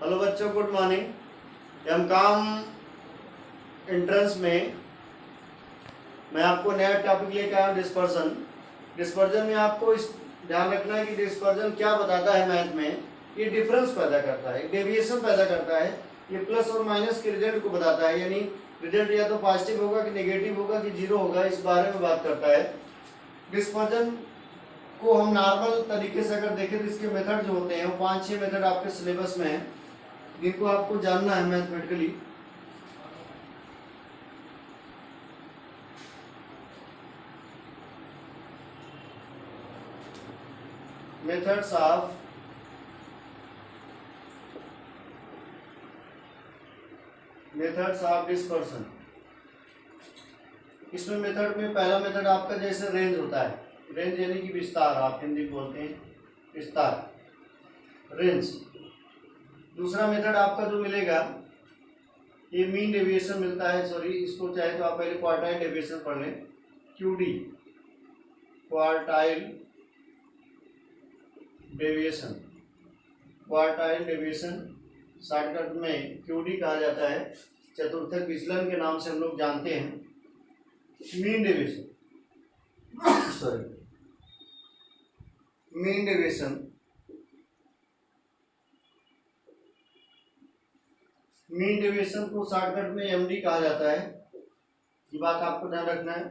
Hello बच्चों, good morning. MCom entrance में मैं आपको नया टॉपिक लेकर आया हूँ, डिस्पर्जन। डिस्पर्जन में आपको इस ध्यान रखना है कि डिस्पर्जन क्या बताता है मैथ में। ये डिफरेंस पैदा करता है, डेविएशन पैदा करता है। ये प्लस और माइनस के रिजल्ट को बताता है, यानी रिजल्ट या तो पॉजिटिव होगा कि नेगेटिव होगा कि जीरो होगा, इस बारे में बात करता है। डिस्पर्जन को हम नॉर्मल तरीके से अगर देखें तो इसके मेथड जो होते हैं वो 5-6 मेथड आपके सिलेबस में है, जिनको आपको जानना है मैथमेटिकली। Methods of dispersion. इसमें मेथड में पहला मेथड आपका जैसे रेंज होता है, रेंज यानी कि विस्तार, आप हिंदी बोलते हैं विस्तार, रेंज। दूसरा मेथड आपका जो मिलेगा ये मीन डेविएशन मिलता है, सॉरी इसको चाहे तो आप पहले क्वार्टाइल डेविएशन पढ़ लें, QD quartile deviation. Quartile deviation shortcut में क्यूडी कहा जाता है, चतुर्थक विचलन के नाम से हम लोग जानते हैं। Mean deviation, sorry mean deviation, mean deviation को शॉर्टकट में एमडी कहा जाता है, ये बात आपको ध्यान रखना है।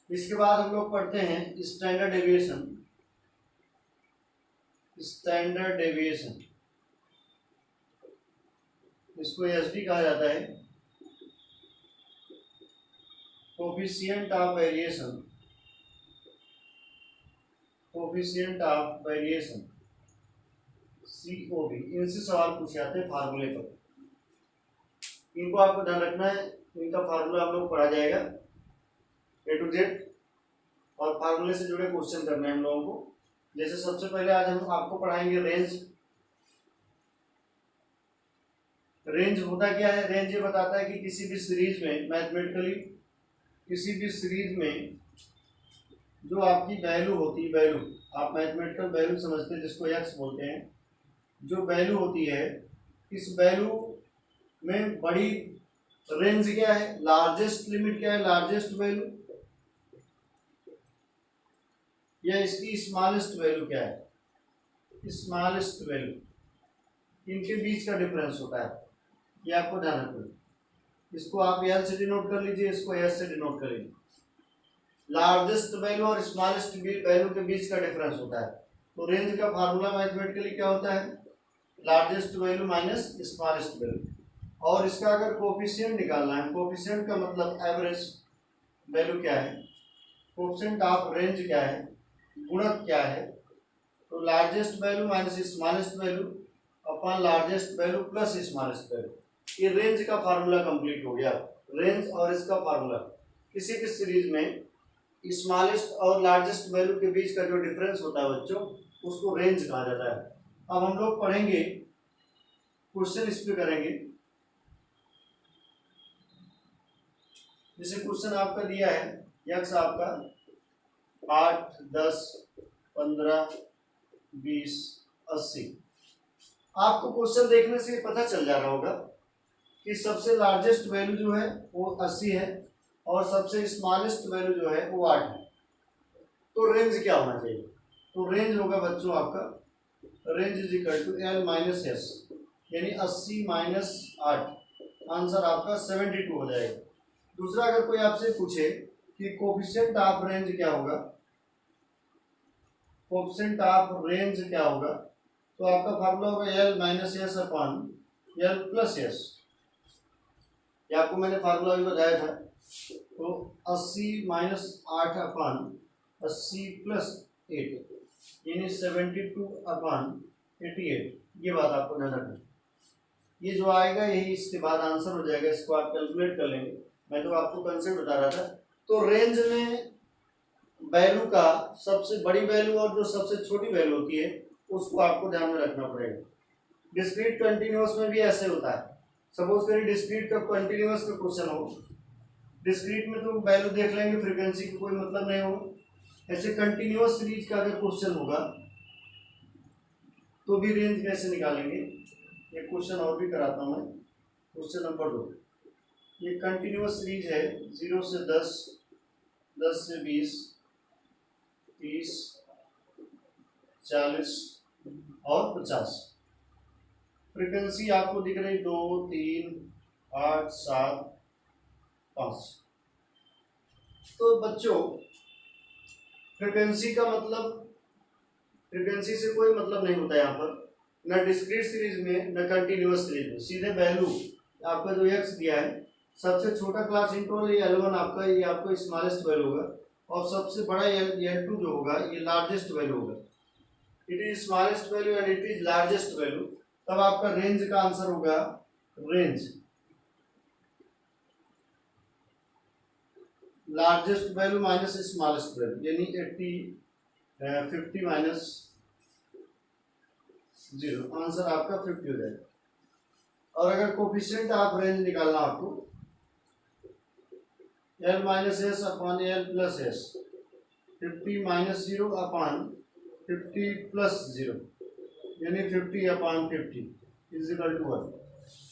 इसके बाद हम लोग पढ़ते हैं स्टैंडर्ड डेविएशन। स्टैंडर्ड डेविएशन इसको एसडी कहा जाता है, coefficient of variation. Coefficient of variation COV, इनसे सवाल पूछे जाते हैं फार्मूले पर। इनको आपको ध्यान रखना है, इनका फार्मूला हम लोग पढ़ा जाएगा A to Z, और फार्मूले से जुड़े क्वेश्चन करने हैं हम लोगों को। जैसे सबसे पहले आज हम आपको पढ़ाएंगे रेंज। रेंज होता क्या है? रेंज ये बताता है कि किसी भी सीरीज में, मैथमेटिकली किसी भी सीरीज में जो आपकी वैल्यू होती है, वैल्यू आप मैथमेटिकल वैल्यू समझते हैं जिसको एक्स बोलते हैं, जो वैल्यू होती है, इस वैल्यू में बड़ी रेंज क्या है, लार्जेस्ट लिमिट क्या है, लार्जेस्ट वैल्यू, या इसकी स्मॉलेस्ट वैल्यू क्या है, स्मॉलेस्ट वैल्यू। इनके बीच का डिफरेंस होता है, ये आपको ध्यान रखना। इसको आप एल से डिनोट कर लीजिए, इसको एस से डिनोट कर लीजिए। लार्जेस्ट वैल्यू और स्मॉलेस्ट वैल्यू के बीच का डिफरेंस होता है। तो रेंज का फार्मूला मैथमेटिकली क्या होता है, largest value minus smallest value. और इसका अगर कोफिशिएंट निकालना है, कोफिशिएंट का मतलब एवरेज वैल्यू क्या है, कोफिशिएंट ऑफ रेंज क्या है, गुणक क्या है, तो largest value minus smallest value upon largest value plus smallest value. ये रेंज का फार्मूला कंप्लीट हो गया। रेंज और इसका फार्मूला, किसी भी सीरीज में स्मॉलेस्ट और लार्जेस्ट वैल्यू के बीच का जो डिफरेंस होता है बच्चों, उसको रेंज कहा जाता है। अब हम लोग पढ़ेंगे, क्वेश्चन इस पे करेंगे। जैसे क्वेश्चन आपका दिया है, यक्स आपका 8, 10, 15, 20, 80। आपको क्वेश्चन देखने से पता चल जा रहा होगा कि सबसे लार्जेस्ट वैल्यू जो है वो 80 है और सबसे स्मॉलेस्ट वैल्यू जो है वो 8 है। तो रेंज क्या होना चाहिए? तो रेंज होगा बच्चों आपका, range is equal to L minus S, यानी 80 माइनस 8, आंसर आपका 72 हो जाएगा। दूसरा, अगर कोई आपसे पूछे कि कोफिशिएंट ऑफ रेंज क्या होगा, कोफिशिएंट ऑफ रेंज क्या होगा, तो आपका फार्मूला होगा L minus S upon L plus S. ये आपको मैंने फार्मूला भी बताया था। तो 80 माइनस 8 अपॉन 80 प्लस 8, यानी 72 अपॉन 88। ये बात आपको ध्यान रखना। ये जो आएगा यही इसके बाद आंसर हो जाएगा, इसको आप कैलकुलेट कर लेंगे। मैं तो आपको कंसेप्ट बता रहा था। तो रेंज में वैल्यू का सबसे बड़ी वैल्यू और जो सबसे छोटी वैल्यू होती है उसको आपको ध्यान में रखना पड़ेगा। डिस्क्रीट कंटिन्यूअस में भी ऐसे होता है। सपोज करिए डिस्क्रीट का कंटिन्यूअस का क्वेश्चन हो, डिस्क्रीट में तो वैल्यू देख लेंगे, फ्रीक्वेंसी का कोई मतलब नहीं होगा। ऐसे कंटिन्यूअस सीरीज का अगर क्वेश्चन होगा तो भी रेंज कैसे निकालेंगे, एक क्वेश्चन और भी कराता हूँ मैं। क्वेश्चन नंबर 2, ये कंटिन्यूअस सीरीज है 0 से 10, 10 से 20, 30, 40 और 50। फ्रीक्वेंसी आपको दिख रही 2, 3, 8, 7, 5। तो बच्चों फ्रीक्वेंसी का मतलब, फ्रीक्वेंसी से कोई मतलब नहीं होता यहाँ पर, न डिस्क्रीट सीरीज में न कंटिन्यूअस सीरीज में। सीधे वैल्यू आपका जो एक्स दिया है, सबसे छोटा क्लास इंटरवल ये L1 आपका, ये आपको स्मॉलेस्ट वैल्यू होगा, और सबसे बड़ा L2 जो होगा ये लार्जेस्ट वैल्यू होगा। It is smallest value and it is largest value, तब आपका रेंज का आंसर होगा range largest value minus smallest value, यानी 50 माइनस 0, आंसर आपका 50 हो जाएगा। और अगर कोफिशिएंट आप रेंज निकालना आपको, L minus S upon L plus S, 50 minus 0 upon 50 plus 0, यानी 50 अपॉन 50 इज इक्वल टू 1,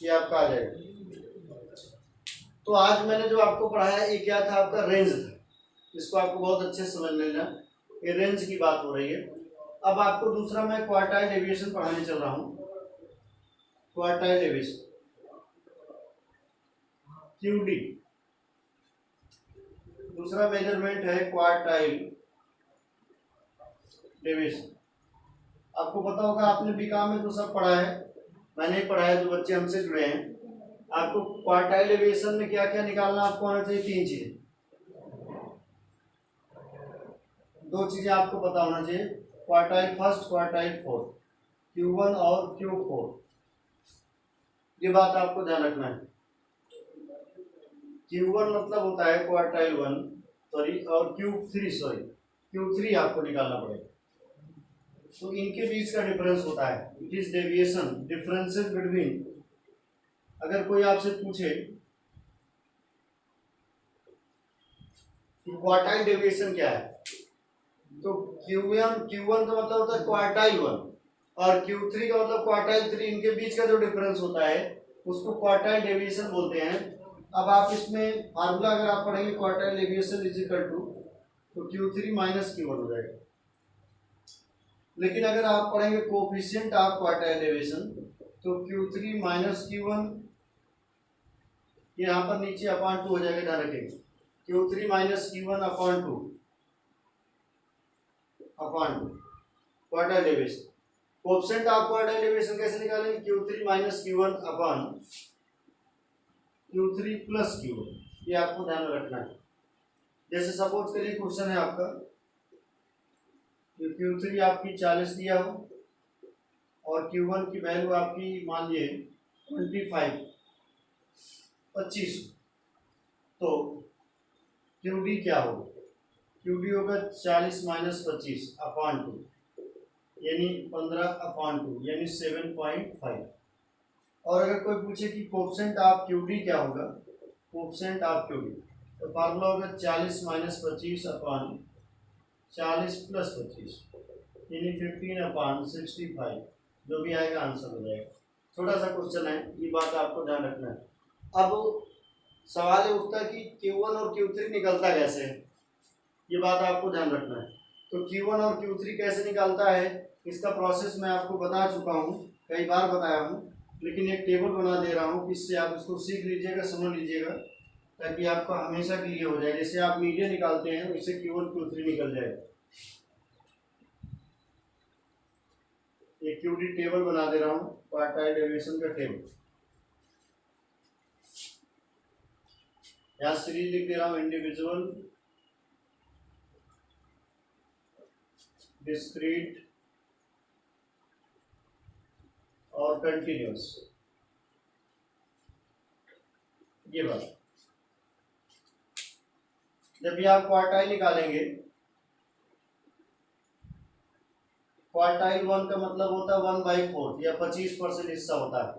ये आपका आ जाएगा। तो आज मैंने जो आपको पढ़ाया ये क्या था, आपका रेंज था। इसको आपको बहुत अच्छे से समझ लेना, ये रेंज की बात हो रही है। अब आपको दूसरा मैं क्वार्टाइल डेविएशन पढ़ाने चल रहा हूँ। क्वार्टाइल डेविएशन QD, दूसरा मेजरमेंट है क्वार्टाइल डेविएशन। आपको पता होगा, आपने बीकॉम में तो सब पढ़ा है, मैंने ही पढ़ा है, जो बच्चे हमसे जुड़े हैं। आपको क्वार्टाइल डेविएशन में क्या क्या निकालना आपको आना चाहिए, 3 चीजें, 2 चीजें आपको पता होना चाहिए। Quartile first, quartile fourth, Q1 और Q4, ये बात आपको ध्यान रखना है। Q1 मतलब होता है क्वार्टाइल 1 सॉरी, और Q3 आपको निकालना पड़ेगा। तो इनके बीच का डिफरेंस होता है, it is deviation, differences between. अगर कोई आपसे पूछे कि क्वार्टाइल डेविएशन क्या है, तो Q1 का मतलब होता है क्वार्टाइल 1, और Q3 का मतलब क्वार्टाइल 3, इनके बीच का जो डिफरेंस होता है उसको क्वार्टाइल डेविएशन बोलते हैं। अब आप इसमें फार्मूला अगर आप पढ़ेंगे, quartile deviation is equal to, तो Q3 माइनस Q1 हो जाएगा। लेकिन अगर आप पढ़ेंगे कोफिशिएंट ऑफ क्वार्टाइल डेविएशन, तो Q3 माइनस Q1, यहाँ पर नीचे अपॉन 2 हो जाएगा, ध्यान रखेंगे। Q3 minus Q1 upon 2 quartile deviation. Coefficient of quartile deviation कैसे निकालेंगे, Q3 minus Q1 upon Q3 plus Q1, ये आपको ध्यान में रखना है। जैसे सपोज करिए क्वेश्चन है आपका, Q3 आपकी 40 दिया हो और Q1 की वैल्यू आपकी मान लीजिए 25, तो QD क्या होगा, QD होगा 40 माइनस 25 अपॉन 2, यानी 15 अपॉन 2, यानी 7.5। और अगर कोई पूछे कि कोफिशिएंट ऑफ QD क्या होगा, कोफिशिएंट ऑफ QD, तो फार्मूला होगा 40 माइनस 25 अपॉन 40 प्लस 25, यानी 15 अपॉन 65, जो भी आएगा आंसर हो जाएगा। छोटा सा क्वेश्चन है, ये बात आपको ध्यान रखना है। अब सवाल ये उठता है कि Q1 और Q3 निकलता कैसे है, ये बात आपको ध्यान रखना है। तो Q1 और Q3 कैसे निकालता है, इसका प्रोसेस मैं आपको बता चुका हूँ, कई बार बताया हूँ, लेकिन एक टेबल बना दे रहा हूँ, इससे आप इसको सीख लीजिएगा, समझ लीजिएगा, ताकि आपका हमेशा के लिए हो जाए। जैसे आप मीडियन निकालते हैं, वैसे Q1 Q3 निकल जाएगा। एक QD टेबल बना दे रहा हूँ, क्वार्टाइल डेविएशन का टेबल। यहाँ सीरीज लिख दे रहा हूँ, इंडिविजुअल, डिस्क्रीट और कंटिन्यूअस, ये बात। जब भी आप क्वार्टाइल निकालेंगे, क्वार्टाइल 1 का मतलब होता है 1/4 या 25% हिस्सा होता है,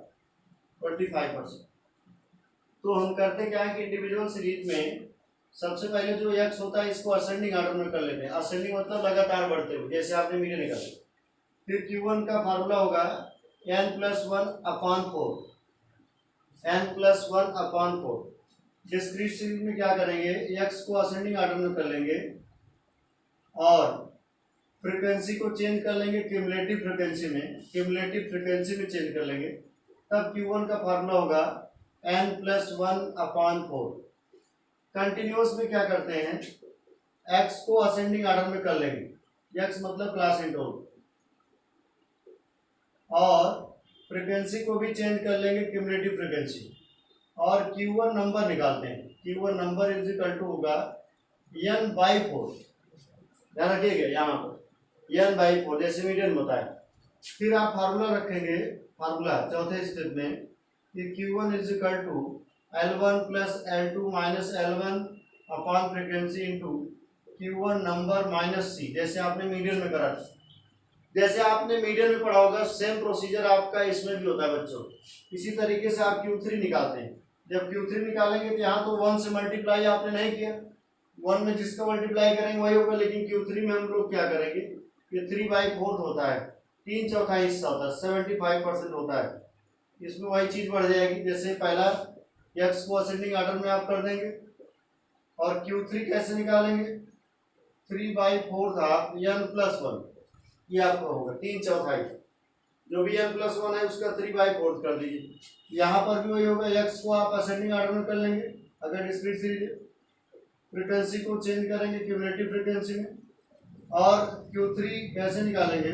25%। तो हम करते क्या है कि इंडिविजुअल सीरीज में सबसे पहले जो एक्स होता है इसको असेंडिंग ऑर्डर में कर लेते हैं। असेंडिंग मतलब लगातार बढ़ते हुए, जैसे आपने मीडियन निकाला, फिर Q1 का फार्मूला होगा n+1/4, n+1/4। डिस्क्रीट सीरीज में क्या करेंगे, x को असेंडिंग ऑर्डर में कर लेंगे और फ्रीक्वेंसी को चेंज कर लेंगे क्यूमुलेटिव फ्रीक्वेंसी में चेंज कर लेंगे, तब Q1 का फार्मूला होगा n+1/4। कंटिन्यूअस में क्या करते हैं, x को असेंडिंग ऑर्डर में कर लेंगे, x मतलब क्लास इंटरवल, और फ्रीक्वेंसी को भी चेंज कर लेंगे क्यूमुलेटिव फ्रीक्वेंसी, और Q1 नंबर निकालते हैं। Q1 number is equal to होगा n/4, ध्यान रखिएगा यहाँ पर n/4 जैसे मीडियन होता है। फिर आप फार्मूला रखेंगे, फार्मूला चौथे स्टेप में कि Q1 is equal to L1 + L2 - L1 upon frequency into Q1 number minus C, जैसे आपने मीडियन में करा था, जैसे आपने मीडियन में पढ़ा होगा सेम प्रोसीजर आपका इसमें भी होता है बच्चों। इसी तरीके से आप Q3 निकालते हैं। जब Q3 निकालेंगे तो यहाँ तो 1 से मल्टीप्लाई आपने नहीं किया, 1 में जिसका मल्टीप्लाई करेंगे वही होगा, लेकिन Q3 में हम लोग क्या करेंगे, ये 3/4 होता है, 3/4 हिस्सा होता है, 75% होता है, इसमें वही चीज़ बढ़ जाएगी। जैसे पहला x को असेंडिंग ऑर्डर में आप कर देंगे, और Q3 कैसे निकालेंगे, 3/4 था n+1, ये आपका होगा 3/4, जो भी n+1 है उसका 3/4 कर दीजिए। यहाँ पर भी वही होगा, x को आप असेंडिंग ऑर्डर में कर लेंगे अगर डिस्क्रीट सीरीज, फ्रीक्वेंसी को चेंज करेंगे क्यूमुलेटिव फ्रीक्वेंसी में, और Q3 कैसे निकालेंगे,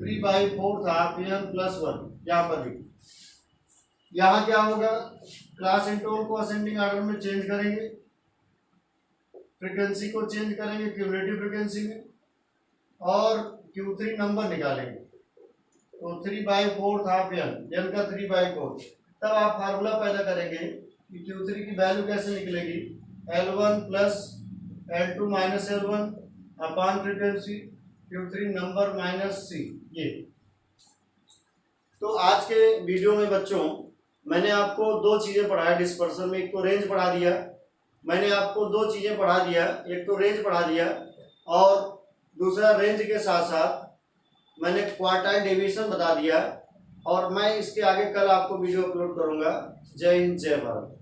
3/4 था n+1, यहाँ पर भी। यहाँ क्या होगा, क्लास इंटरवल को असेंडिंग ऑर्डर में चेंज करेंगे, फ्रीक्वेंसी को चेंज करेंगे क्यूमुलेटिव फ्रीक्वेंसी में, और Q3 नंबर निकालेंगे, तो 3/4 था n का 3/4। तब आप फार्मूला पैदा करेंगे कि Q3 की वैल्यू कैसे निकलेगी, L1 + L2 - L1 upon frequency Q3 number minus C। ये तो आज के वीडियो में बच्चों मैंने आपको दो चीज़ें पढ़ाया डिस्पर्सन में, एक तो रेंज पढ़ा दिया, मैंने आपको दो चीज़ें पढ़ा दिया, एक तो रेंज पढ़ा दिया और दूसरा रेंज के साथ साथ मैंने क्वार्टाइल डेविएशन बता दिया, और मैं इसके आगे कल आपको वीडियो अपलोड करूंगा। जय हिंद, जय भारत।